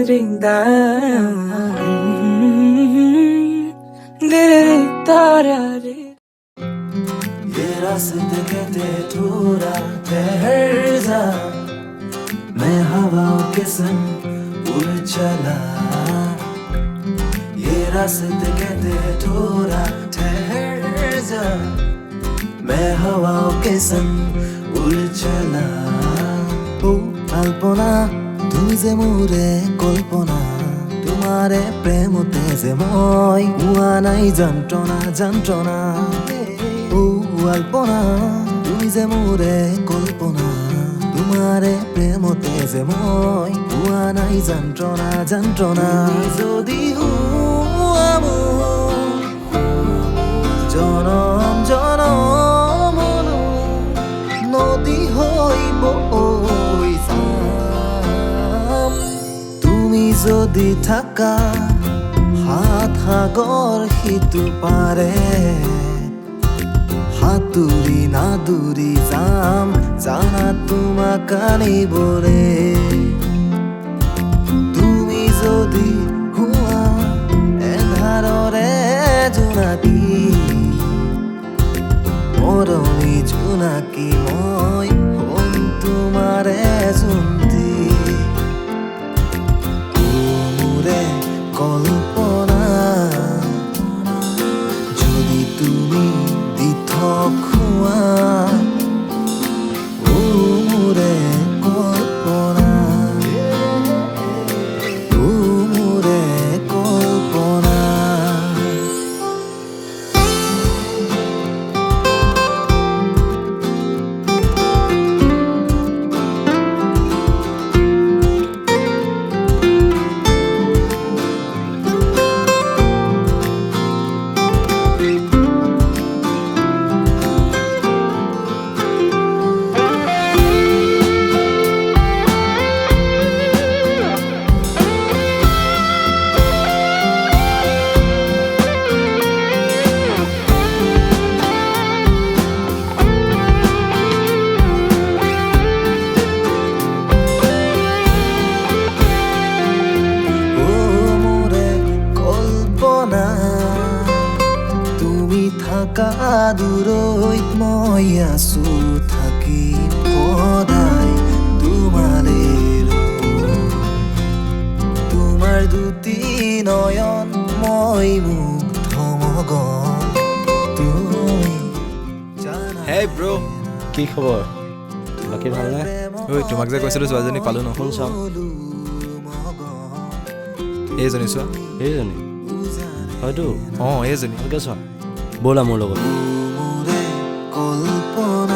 ये रास्ते कहते थोड़ा ठहर जा मैं हवाओं के संग उड़ चला ये रास्ते कहते थोड़ा ठहर जा मैं हवाओं के संग उड़ चला ओ अल्पना তুমি যে মোরে কল্পনা তোমারে প্রেমতে যে মই উয়া নাই যন্ত্রণা যন্ত্রণা ও আলপনা তুমি যে মোরে কল্পনা তোমারে প্রেমতে যে মই উয়া নাই যন্ত্রণা যন্ত্রণা যদি হুয়া মোৰ জনম জনম নদী হইব যদি থাকা হাত সাগৰ সিটো পাৰে হাতুৰি নাদুৰি যাম জানা তোমাক আনিবলে তুমি যদি হোৱা এন্ধাৰৰে জোনাকী মৰমী জোনাকী মই হ'ম তোমাৰে জোনটি কল্পনা যদি তুমি দিঠক হোৱা ও মোৰে কল্পনা ও মোৰে কল্পনা দূৰৈত মই আছো থাকিম সদায় তোমাৰে তোমাৰ দুটি নয়ন মই মুগ্ধ মগন তুমি হেই ব্ৰো কি খবৰ বাকী ভালনে ঐ তোমাক যে কৈছিলো ছোৱালীজনী পালো ন কোন চাম এইজনী চোৱা এইজনী হয়তো অঁ এইজনী ভালকৈ চোৱা ব'লা মোৰ লগত কল্পনা